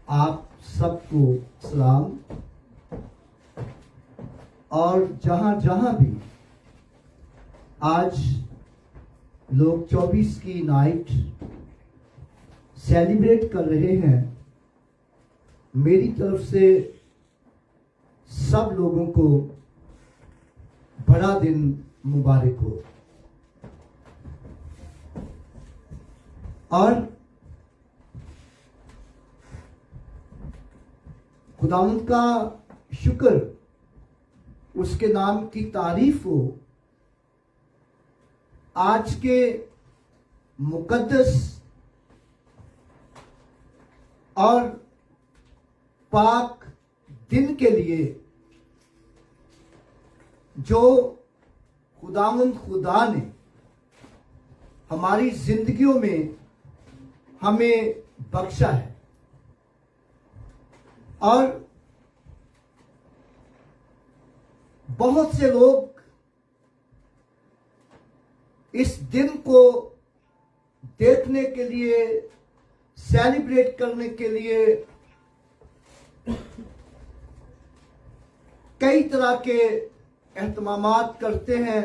आप सबको सलाम। और जहां जहां भी आज लोग 24 की नाइट सेलिब्रेट कर रहे हैं, मेरी तरफ से सब लोगों को बड़ा दिन मुबारक हो। और खुदावंद का शुक्र, उसके नाम की तारीफ हो। आज के मुकद्दस और पाक दिन के लिए जो खुदावंद खुदा ने हमारी जिंदगियों में हमें बख्शा है। और बहुत से लोग इस दिन को देखने के लिए, सेलिब्रेट करने के लिए कई तरह के एहतमामात करते हैं,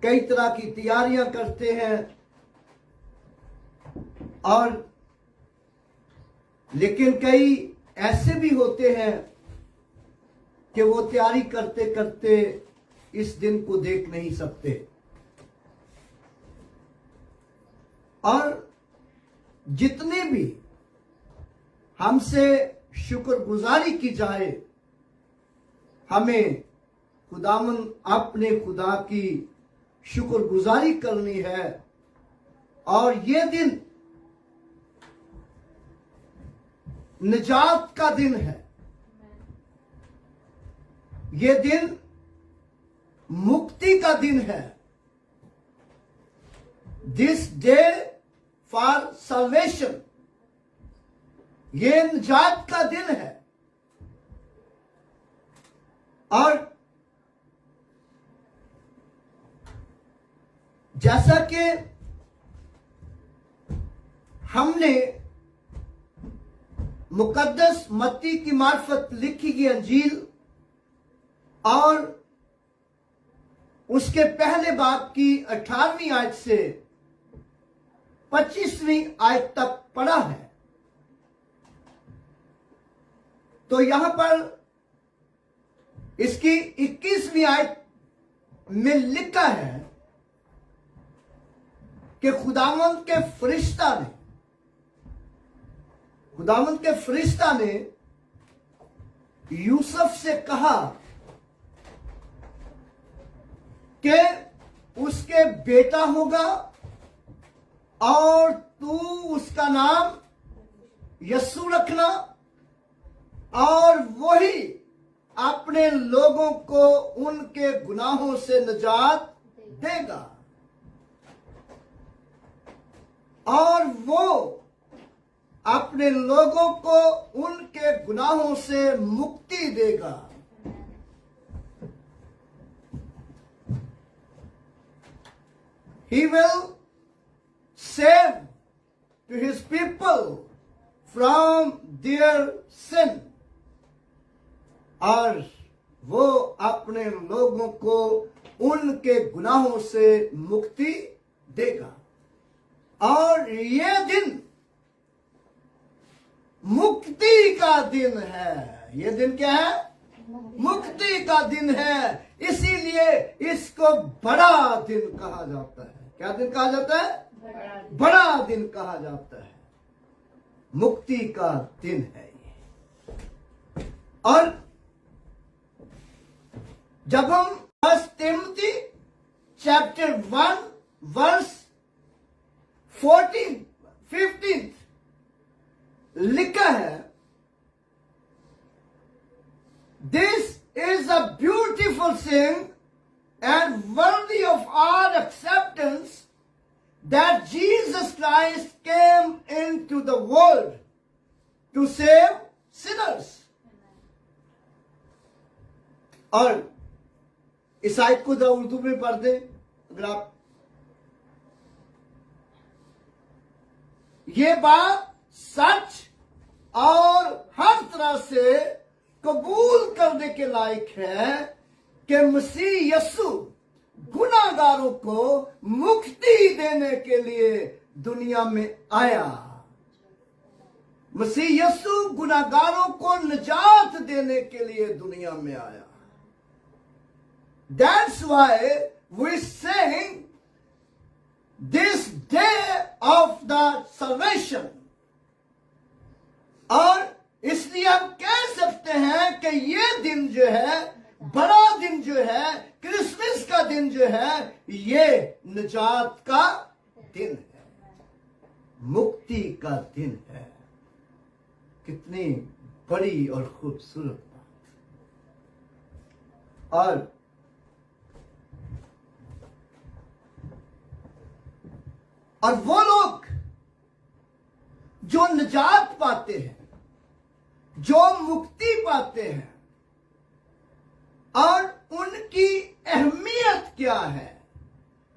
कई तरह की तैयारियां करते हैं। और लेकिन कई ऐसे भी होते हैं कि वो तैयारी करते करते इस दिन को देख नहीं सकते। और जितने भी हमसे शुक्रगुजारी की जाए, हमें खुदावन अपने खुदा की शुक्रगुजारी करनी है। और ये दिन निजात का दिन है, ये दिन मुक्ति का दिन है। दिस डे फॉर सल्वेशन, ये निजात का दिन है। और जैसा कि हमने मुकद्दस मत्ती की मार्फत लिखी गई अंजील और उसके पहले बाब की 18वीं आयत से 25वीं आयत तक पढ़ा है, तो यहां पर इसकी 21वीं आयत में लिखा है कि खुदावंद के फरिश्ता ने यूसुफ से कहा कि उसके बेटा होगा और तू उसका नाम यस्सु रखना, और वही अपने लोगों को उनके गुनाहों से निजात देगा और वो अपने लोगों को उनके गुनाहों से मुक्ति देगा। He will save to his people from their sin, और वो अपने लोगों को उनके गुनाहों से मुक्ति देगा। और ये दिन मुक्ति का दिन है। ये दिन क्या है? मुक्ति का दिन है। इसीलिए इसको बड़ा दिन कहा जाता है। क्या दिन कहा जाता है? बड़ा दिन कहा जाता है। मुक्ति का दिन है ये। और जब हम फर्स्ट तिमोथी चैप्टर 1 वर्स 14-15 लिखा है, this is a beautiful thing and worthy of our acceptance that Jesus Christ came into the world to save sinners. और इस आयत को जरा उर्दू में पढ़ दें अगर आप। ये बात सच तरह से कबूल करने के लायक है कि मसीह यीशु गुनाहगारों को मुक्ति देने के लिए दुनिया में आया। मसीह यीशु गुनाहगारों को निजात देने के लिए दुनिया में आया। That's why we sing this day of the salvation। और इसलिए हम कह सकते हैं कि ये दिन जो है, बड़ा दिन जो है, क्रिसमस का दिन जो है, ये निजात का दिन है, मुक्ति का दिन है। कितनी बड़ी और खूबसूरत बात। और वो लोग जो निजात पाते हैं, जो मुक्ति पाते हैं, और उनकी अहमियत क्या है,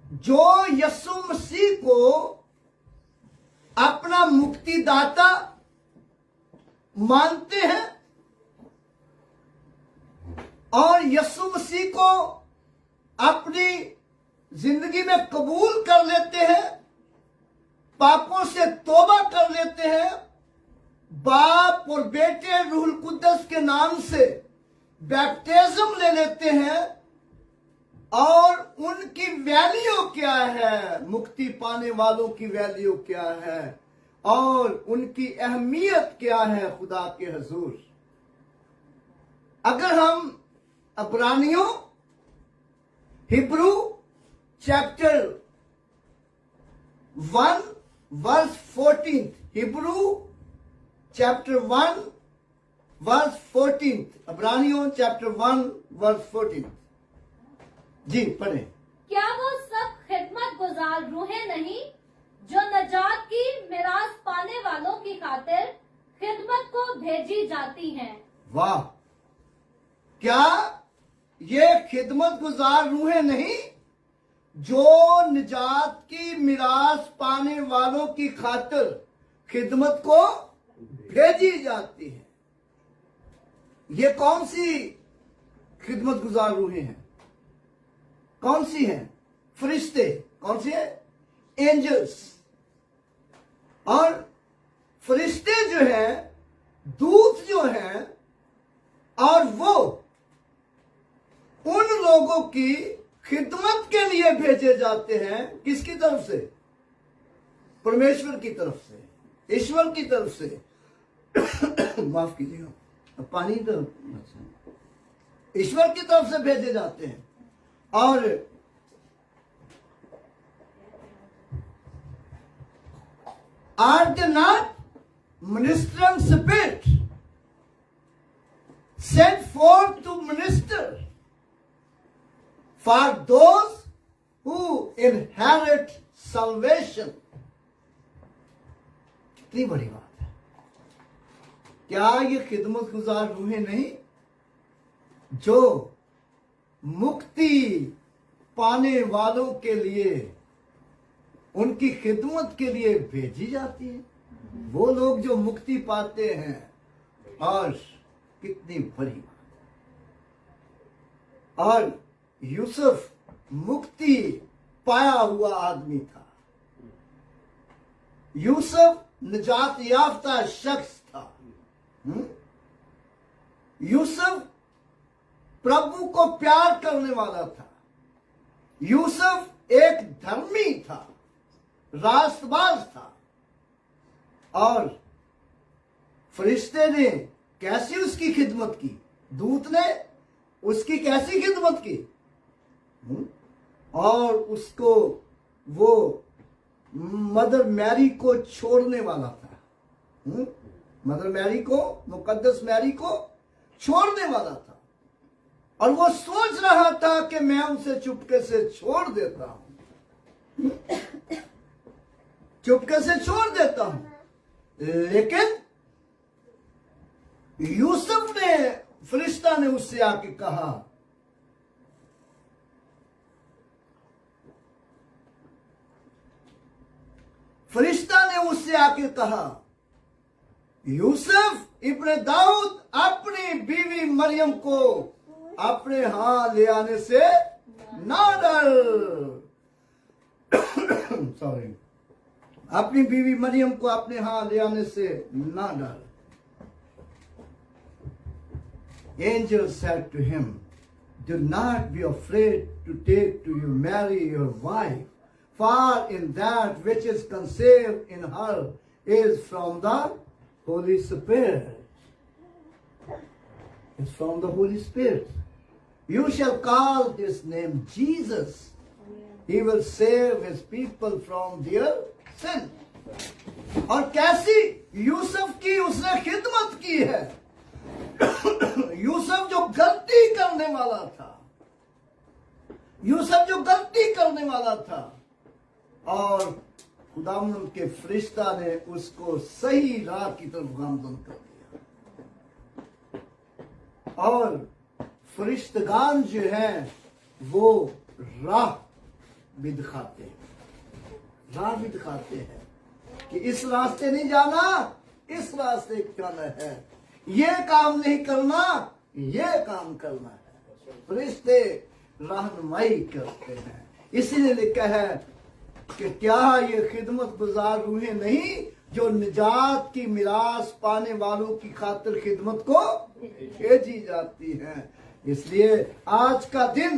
जो यीशु मसीह को अपना मुक्तिदाता मानते हैं और यीशु मसीह को अपनी जिंदगी में कबूल कर लेते हैं, पापों से तौबा कर लेते हैं, बाप और बेटे रूहुल कुद्दस के नाम से बैप्टिज्म ले लेते हैं, और उनकी वैल्यू क्या है, मुक्ति पाने वालों की वैल्यू क्या है, और उनकी अहमियत क्या है खुदा के हजूर। अगर हम अब्रानियों Hebrew chapter 1 verse 14, Hebrew chapter 1 verse 14, अब्रानियों चैप्टर 1 वर्स 14, जी पढ़े। क्या वो सब खिदमत गुजार रूहें नहीं जो नजात की मिरास पाने वालों की खातिर खिदमत को भेजी जाती हैं? वाह, क्या ये खिदमत गुजार रूहें नहीं जो निजात की मिरास पाने वालों की खातिर खिदमत को भेजी जाती है? ये कौन सी खिदमत गुजार रूहें हैं? कौन सी हैं? फरिश्ते। कौन सी है? एंजल्स। और फरिश्ते जो हैं, दूत जो हैं, और वो उन लोगों की खिदमत के लिए भेजे जाते हैं। किसकी तरफ से? परमेश्वर की तरफ से, ईश्वर की तरफ से। माफ कीजिएगा, पानी तो ईश्वर की तरफ से भेजे जाते हैं। और are they not ministering spirit sent forth to minister for those who inherit salvation? कितनी बड़ी बात है। क्या ये खिदमत गुजार रूहें नहीं जो मुक्ति पाने वालों के लिए, उनकी खिदमत के लिए भेजी जाती है? वो लोग जो मुक्ति पाते हैं। और कितनी बड़ी बात। और यूसुफ मुक्ति पाया हुआ आदमी था। यूसुफ निजात याफ्ता शख्स था। यूसुफ प्रभु को प्यार करने वाला था। यूसुफ एक धर्मी था, रास्तबाज था। और फरिश्ते ने कैसी उसकी खिदमत की? दूत ने उसकी कैसी खिदमत की? और उसको वो मदर मैरी को छोड़ने वाला था। मदर मैरी को, मुकद्दस मैरी को छोड़ने वाला था। और वो सोच रहा था कि मैं उसे चुपके से छोड़ देता हूं, चुपके से छोड़ देता हूं। लेकिन यूसुफ ने, फरिश्ता ने उससे आके कहा, फरिश्ता ने उससे आके कहा, यूसुफ इब्न दाऊद अपनी बीवी मरियम को अपने हाथ ले आने से ना डर सॉरी अपनी बीवी मरियम को अपने हाथ ले आने से ना डर. Angel said to him, do not be afraid to take to you Mary your wife, for in that which is conceived in her is from the Holy Spirit. It's from the Holy Spirit. You shall call his name Jesus. He will save his people from their sin. और कैसी यूसुफ की उसने खिदमत की है. यूसुफ जो गलती करने वाला था, यूसुफ जो गलती करने वाला था, और खुदावंद के फरिश्ता ने उसको सही राह की तरफ गामजन कर दिया. और फरिश्तगान जो हैं वो राह भी दिखाते हैं, राह भी दिखाते हैं कि इस रास्ते नहीं जाना, इस रास्ते जाना है, ये काम नहीं करना, ये काम करना है. फरिश्ते रहनुमाई करते हैं. इसीलिए लिखा है कि क्या ये खिदमत गुजार रूहें नहीं जो निजात की मिरास पाने वालों की खातिर खिदमत को भेजी जाती हैं. इसलिए आज का दिन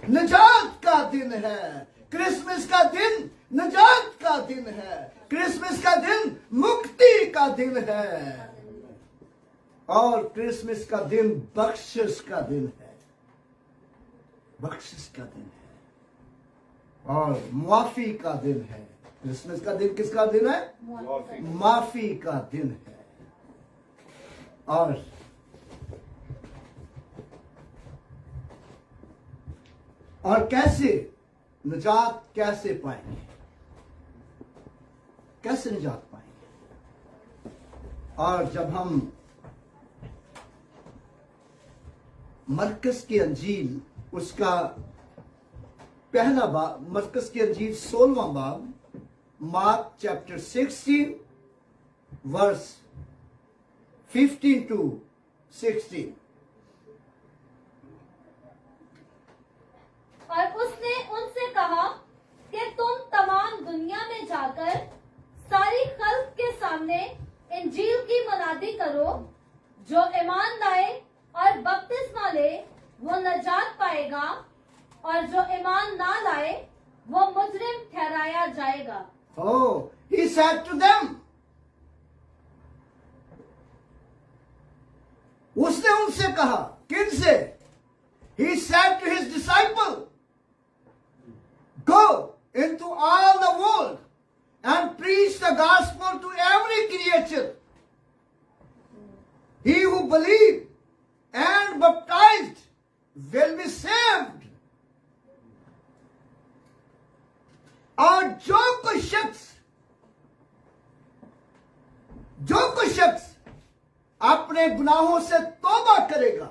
निजात का दिन है. क्रिसमस का दिन निजात का दिन है. क्रिसमस का दिन मुक्ति का दिन है. और क्रिसमस का दिन बख्शिश का दिन है. बख्शिश का दिन है और माफी का दिन है. क्रिसमस का दिन किसका दिन है? माफी का दिन है. और कैसे निजात कैसे पाएंगे? कैसे निजात पाएंगे? और जब हम मरकस की अंजील उसका पहला बाब, मरकस की अंजील 16वां बाब, मार्क चैप्टर 16 वर्स 15 to 16. और उसने उनसे कहा कि तुम तमाम दुनिया में जाकर सारी खल्क के सामने इंजील की मुनादी करो. जो ईमान लाए और बपतिस्मा ले वो नजात पाएगा, और जो ईमान ना लाए वो मुजरिम ठहराया जाएगा. Oh, he said to them. उसने उनसे कहा. किन से? He said to his disciple, go into all the world and preach the gospel to every creature. He who believes and baptized will be saved. और जो कोई शख्स अपने गुनाहों से तौबा करेगा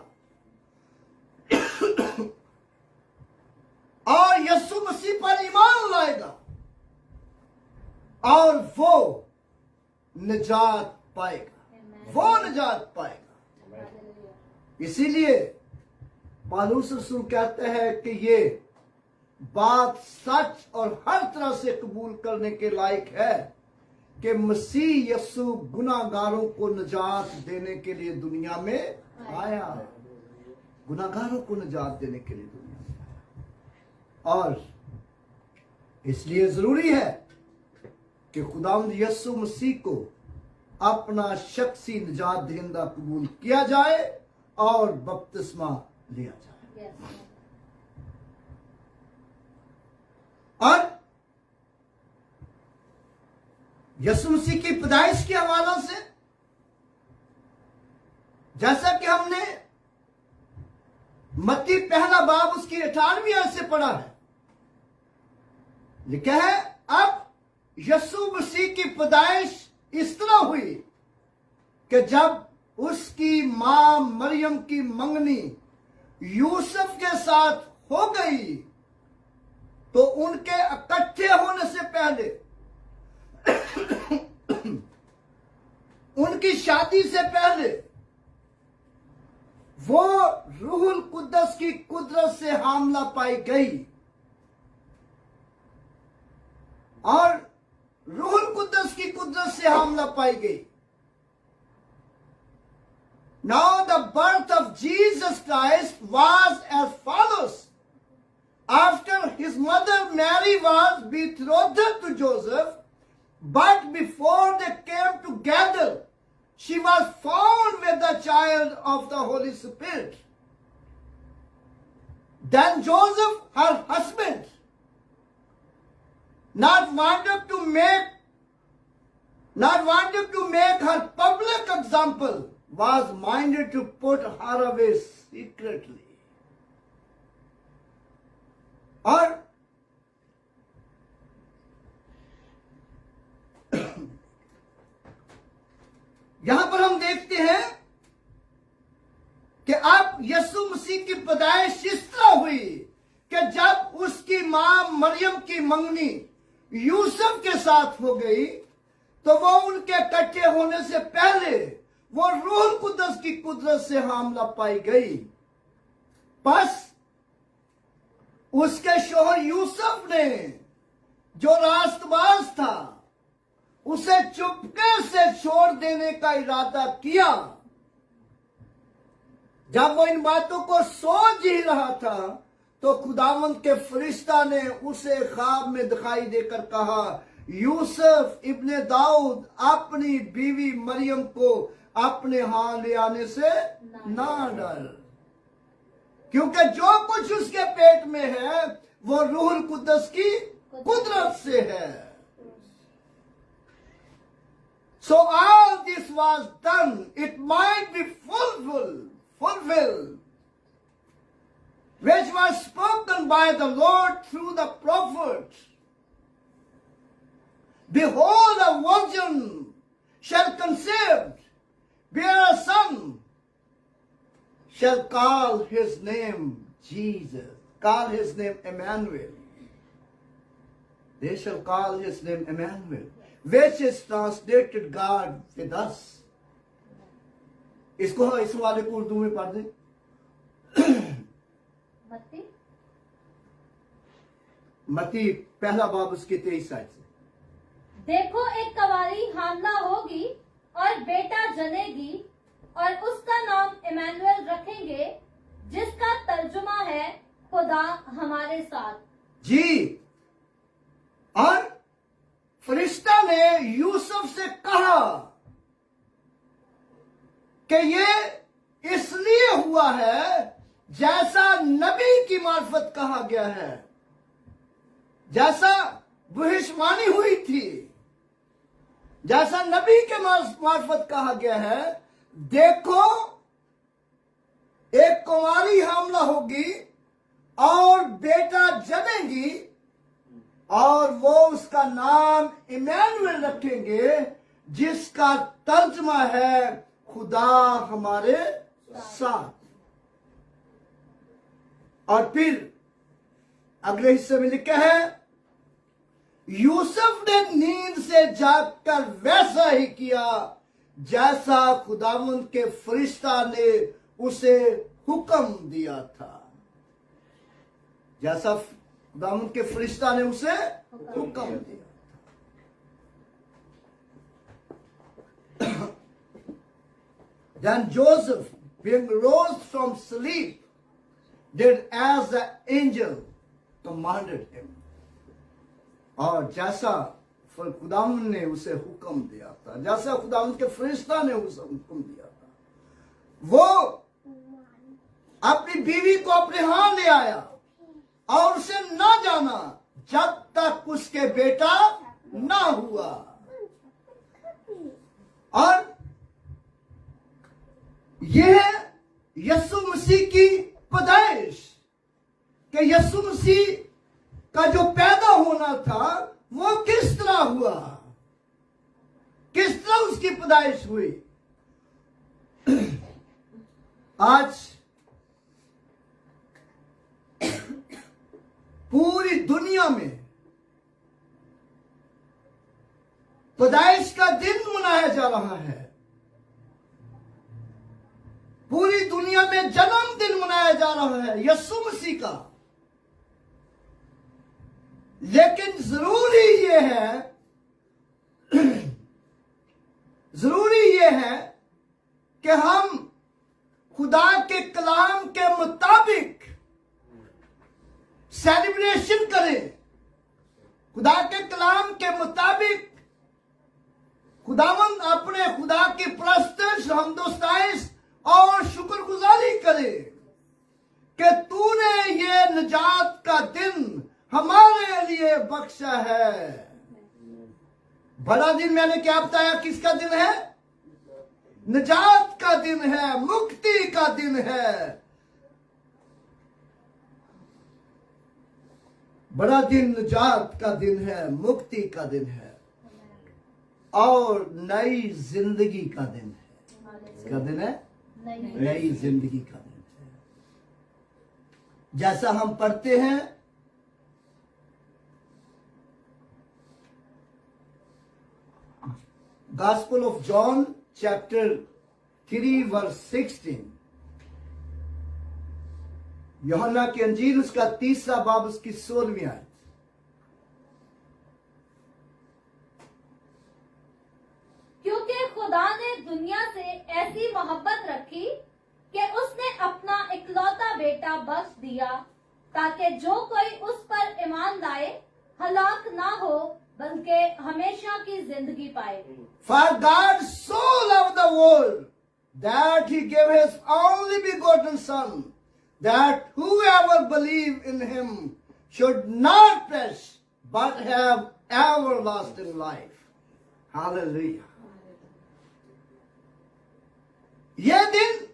और यीशु मसीह पर ईमान लाएगा और वो निजात पाएगा, वो निजात पाएगा. इसीलिए पौलुस रसूल कहते हैं कि ये बात सच और हर तरह से कबूल करने के लायक है कि मसीह यीशु गुनाहगारों को निजात देने के लिए दुनिया में आया. गुनाहगारों को निजात देने के लिए दुनिया में आया. और इसलिए जरूरी है कि खुदावंद यीशु मसीह को अपना शख्सी निजात दहिंदा कबूल किया जाए और बपतिस्मा लिया जाए. और यीशु मसीह की पैदाइश के हवाला से जैसा कि हमने मत्ती पहला बाब उसकी 18वीं आयत से पढ़ा है, लिखा है अब यीशु मसीह की पैदाइश इस तरह हुई कि जब उसकी मां मरियम की मंगनी यूसुफ के साथ हो गई तो उनके इकट्ठे होने से पहले उनकी शादी से पहले वो रूहुल कुद्दस की कुदरत से हामला पाई गई और रूहुल कुद्दस की कुदरत से हामला पाई गई। Now the birth of Jesus Christ was as follows. After his mother Mary was betrothed to Joseph, but before they came together, she was found with the child of the Holy Spirit. Then Joseph, her husband, not wanted to make her public example, was minded to put her away secretly. और यहां पर हम देखते हैं कि अब यीशु मसीह की पैदाइश इस तरह हुई कि जब उसकी मां मरियम की मंगनी यूसुफ के साथ हो गई तो वो उनके इकट्ठे होने से पहले वो रूह कुदस की कुदरत से हामला पाई गई। बस उसके शोहर यूसुफ ने जो रास्तबाज था उसे चुपके से छोड़ देने का इरादा किया। जब वो इन बातों को सोच ही रहा था तो खुदावंद के फरिश्ता ने उसे ख्वाब में दिखाई देकर कहा, यूसुफ इब्ने दाऊद अपनी बीवी मरियम को अपने हाथ ले आने से ना डर, क्योंकि जो कुछ उसके पेट में है वो रूहुल कुद्दस की कुदरत से है। So all this was done, it might be fulfilled, which was spoken by the Lord through the prophets. Behold, a virgin shall conceive, bear a son, shall call his name Jesus, call his name Emmanuel. They shall call his name Emmanuel, which is translated God with us. इसको इस वाले को उर्दू में पढ़ दें। मत्ती पहला बाब उसके 23 आयत से। देखो एक कवारी हामला होगी और बेटा जनेगी और उसका नाम इमैनुएल रखेंगे, जिसका तर्जुमा है खुदा हमारे साथ। जी, और फरिश्ता ने यूसुफ से कहा कि ये इसलिए हुआ है जैसा नबी की मार्फत कहा गया है, जैसा भविष्यवाणी हुई थी, जैसा नबी के मार्फत कहा गया है। देखो एक कुंवारी हामला होगी और बेटा जनेगी और वो उसका नाम इमैनुएल रखेंगे, जिसका तर्जमा है खुदा हमारे साथ। और फिर अगले हिस्से में लिखा है, यूसुफ ने नींद से जागकर वैसा ही किया जैसा खुदावंद के फरिश्ता ने उसे हुक्म दिया था, जैसा खुदावंद के फरिश्ता ने उसे हुक्म दिया। Then Joseph, being rose from sleep, did as the angel commanded him. और जैसा खुदावंद ने उसे हुक्म दिया था, जैसा खुदावंद के फरिश्ता ने उसे हुक्म दिया था, वो अपनी बीवी को अपने हाथ ले आया और उसे ना जाना जब तक उसके बेटा ना हुआ। और यह यीशु मसीह की पैदाइश, कि यीशु मसीह का जो पैदा होना था वो किस तरह हुआ, किस तरह उसकी पैदाइश हुई। आज पूरी दुनिया में पैदाइश का दिन मनाया जा रहा है। पूरी दुनिया में जन्मदिन मनाया जा रहा है यीशु मसीह का। लेकिन जरूरी ये है कि हम खुदा के कलाम के मुताबिक सेलिब्रेशन करें। खुदा के कलाम के मुताबिक खुदावंद अपने खुदा की परस्तिश, हमदोस्ताइश और शुक्रगुजारी करे कि तूने ये निजात का दिन हमारे लिए बख्शा है। बड़ा दिन मैंने क्या बताया, किसका दिन है? निजात का दिन है, मुक्ति का दिन है। बड़ा दिन निजात का दिन है, मुक्ति का दिन है और नई जिंदगी का दिन है। क्या दिन है? नई जिंदगी का दिन है। जैसा हम पढ़ते हैं Gospel of John chapter 3 verse 16, यूहन्ना की अंजील उसका 3रा बाब उसकी 16वीं आयत। क्योंकि खुदा ने दुनिया से ऐसी मोहब्बत रखी कि उसने अपना इकलौता बेटा बख्श दिया, ताकि जो कोई उस पर ईमान लाए हलाक ना हो बल्कि हमेशा की जिंदगी पाए। For God so loved the world that he gave his only begotten Son, that whoever believe in him should not perish but have everlasting life. Hallelujah. ये दिन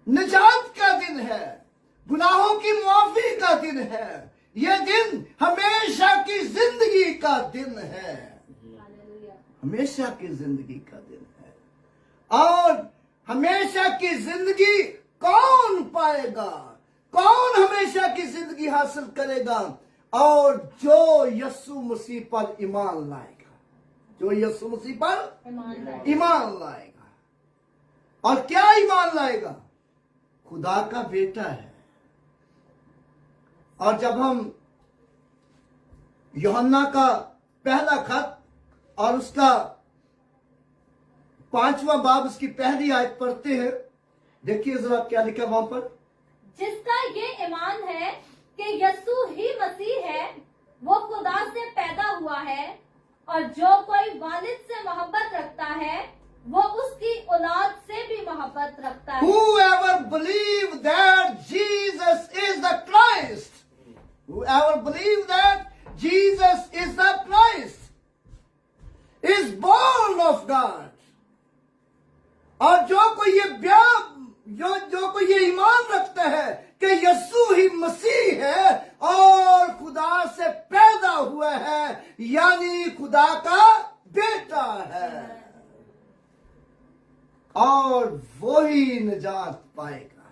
निजात का दिन है, गुनाहों की मुआफी का दिन है। ये दिन हमेशा की जिंदगी का दिन है, हमेशा की जिंदगी का दिन है। और हमेशा की जिंदगी कौन पाएगा? कौन हमेशा की जिंदगी हासिल करेगा? और जो यीशु मसीह पर ईमान लाएगा, जो यीशु मसीह पर ईमान लाएगा। और क्या ईमान लाएगा? खुदा का बेटा है। और जब हम यूहन्ना का पहला खत और उसका 5वां बाब उसकी पहली आयत पढ़ते हैं, देखिए जरा क्या लिखा वहां पर। जिसका ये ईमान है कि यीशु ही मसीह है, वो खुदा से पैदा हुआ है, और जो कोई वालिद से मोहब्बत रखता है वो उसकी औलाद से भी मोहब्बत रखता है। Whoever believe that Jesus is the Christ, whoever believe that Jesus is the Christ is born of God. और जो कोई ये ईमान रखता है कि यीशु ही मसीह है और खुदा से पैदा हुआ है, यानी खुदा का बेटा है, और वो ही निजात पाएगा।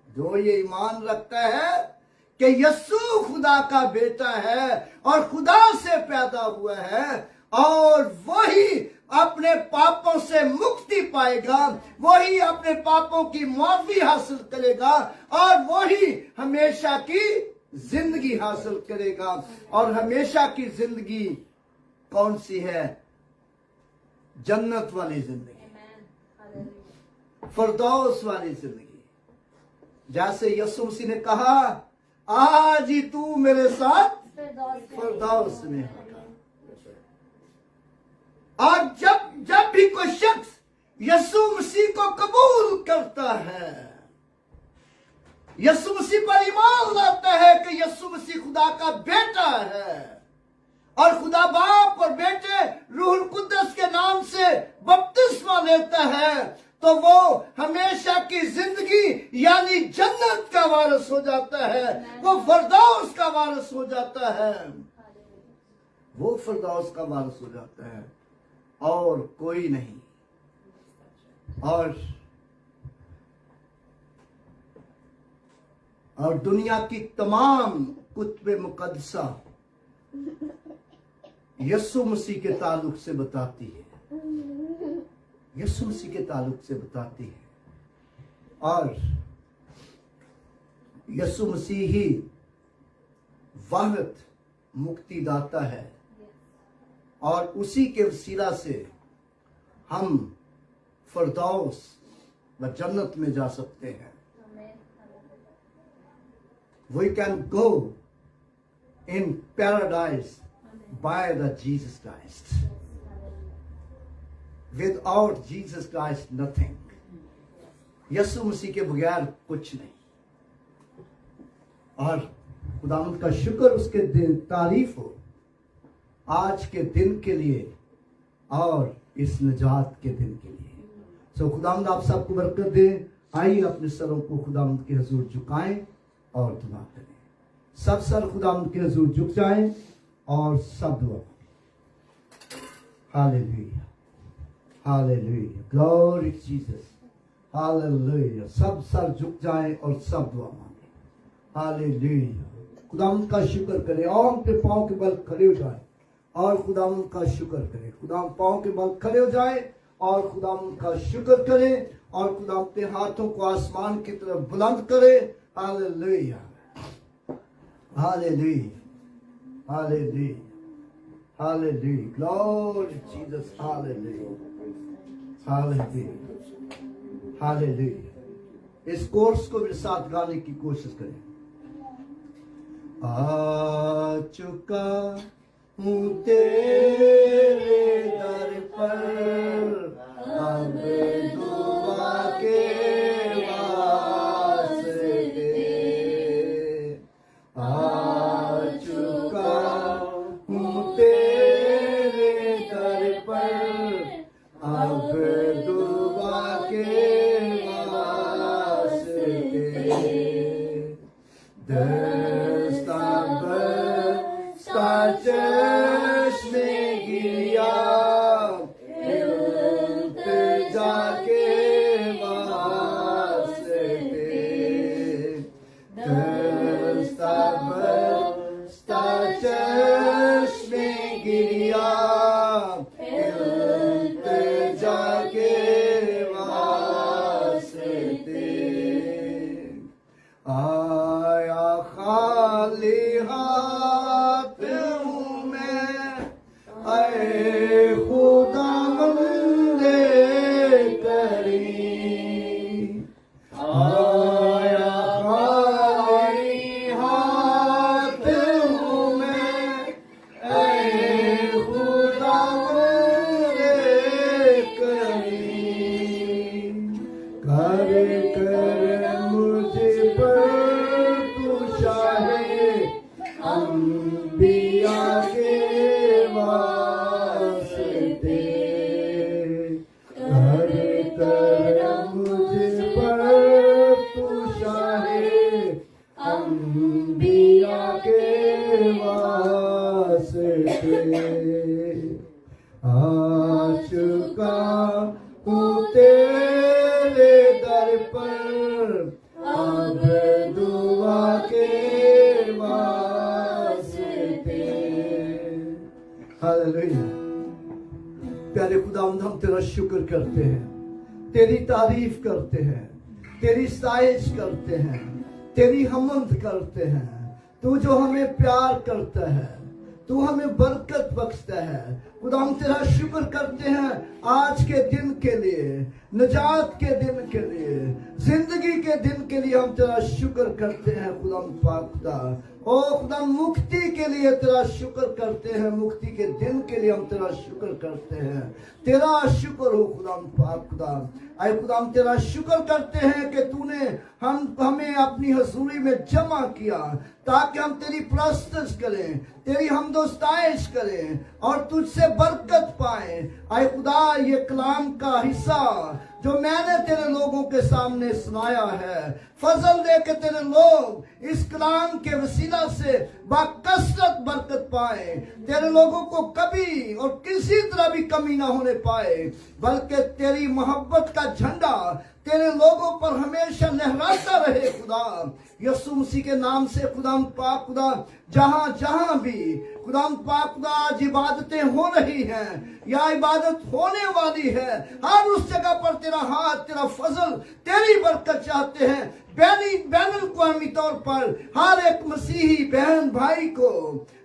जो ये ईमान रखता है कि यीशु खुदा का बेटा है और खुदा से पैदा हुआ है, और वही अपने पापों से मुक्ति पाएगा, वही अपने पापों की माफी हासिल करेगा, और वही हमेशा की जिंदगी हासिल करेगा। और हमेशा की जिंदगी कौन सी है? जन्नत वाली जिंदगी, फरदौस वाली जिंदगी। जैसे यीशु मसीह ने कहा, आज ही तू मेरे साथ फरदौस में होगा। और जब भी कोई शख्स यीशु मसीह को कबूल करता है, यीशु मसीह पर ईमान लाता है कि यीशु मसीह खुदा का बेटा है, और खुदा बाप और बेटे रूहुल कुद्दस के नाम से बपतिस्मा लेता है, तो वो हमेशा की जिंदगी यानी जन्नत का वारिस हो जाता है, वो फरदौस का वारिस हो जाता है, वो फरदौस का वारिस हो जाता है, और कोई नहीं। और दुनिया की तमाम कुतुब मुकद्दसा यीशु मसीह के ताल्लुक से बताती है, यीशु मसीह के ताल्लुक से बताती है और यीशु मसीह ही वाहिद मुक्तिदाता है और उसी के वसीला से हम फरदौस व जन्नत में जा सकते हैं। We can go in paradise by the Jesus Christ. Without Jesus Christ, nothing. यीशु मसीह के बगैर कुछ नहीं। और खुदावंद का शुक्र उसके दिन, तारीफ हो आज के दिन के लिए और इस निजात के दिन के लिए। सो खुदावंद आप सबको बरकत दे। आइए अपने सरों को खुदावंद के हुजूर झुकाएं और दुआ करें। सब सर खुदावंद के हुजूर झुक जाएं और सब दुआ। Hallelujah, hallelujah, glory Jesus, hallelujah. सब सर झुक जाएं और सब दुआ मांगे। हालेलुया, खुदावंद का शुक्र करें और अपने पांव के बल खड़े हो जाएं और खुदावंद का शुक्र करें। खुदावंद पांव के बल खड़े हो जाएं और खुदावंद का शुक्र करें और खुदा अपने हाथों को आसमान की तरफ बुलंद करे। Hallelujah, hallelujah, hallelujah, hallelujah, glory Jesus, hallelujah, hallelujah, hallelujah. इस कोर्स को मेरे साथ गाने की कोशिश करें। आ चुका हूँ तेरे दर पर, अब दुआ के वास्ते आ चुका हूँ तेरे दर पर, अब दुआ के वास्ते दस्ता बस्ता चश्मे गिरिया प्यारे खुदावंद, हम तेरा शुक्र करते हैं, तेरी तारीफ करते हैं, तेरी साइज करते हैं, तेरी हमद करते हैं। तू जो हमें प्यार करता है, तू हमें बरकत बख्शता है। खुदा हम तेरा शुक्र करते हैं आज के दिन के लिए, निजात के दिन के लिए, जिंदगी के दिन के लिए हम तेरा शुक्र करते हैं। खुदा पाक खुदा, ओ खुदा मुक्ति के लिए तेरा शुक्र करते हैं, मुक्ति के दिन के लिए हम तेरा शुक्र करते हैं। तेरा शुक्र हो खुदा पाक खुदा। आए खुदा हम तेरा शुक्र करते हैं कि तूने हमें अपनी हजूरी में जमा किया ताकि हम तेरी प्रस्तुत करें, तेरी हमदोस्ताइश करें और तुझसे बरकत पाए। आए खुदा ये कलाम का हिस्सा जो मैंने तेरे लोगों के सामने सुनाया है, फजल दे के तेरे लोग इस कलाम के वसीला से बाकसरत बरकत पाए। तेरे लोगों को कभी और किसी तरह भी कमी ना होने पाए, बल्कि तेरी मोहब्बत का झंडा, तेरे लोगों पर हमेशा लहराता रहे खुदा। यीशु मसीह के नाम से खुदा पाक खुदा जहां जहां भी खुदा पाक खुदा आज इबादतें हो रही हैं या इबादत होने वाली है, हर उस जगह पर तेरा हाथ, तेरा फजल, तेरी बरकत चाहते हैं। बैन अवी तौर पर हर एक मसीही बहन भाई को,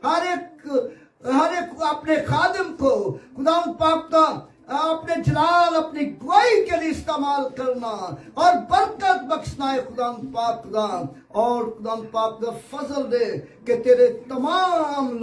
हर एक अपने खादिम को खुदा पाक खुदा अपने जलाल, अपनी गवाही के लिए इस्तेमाल करना और बरकत बख्शना है खुदा पाक खुदा। और खुदा पाक खुदा फजल दे कि तेरे तमाम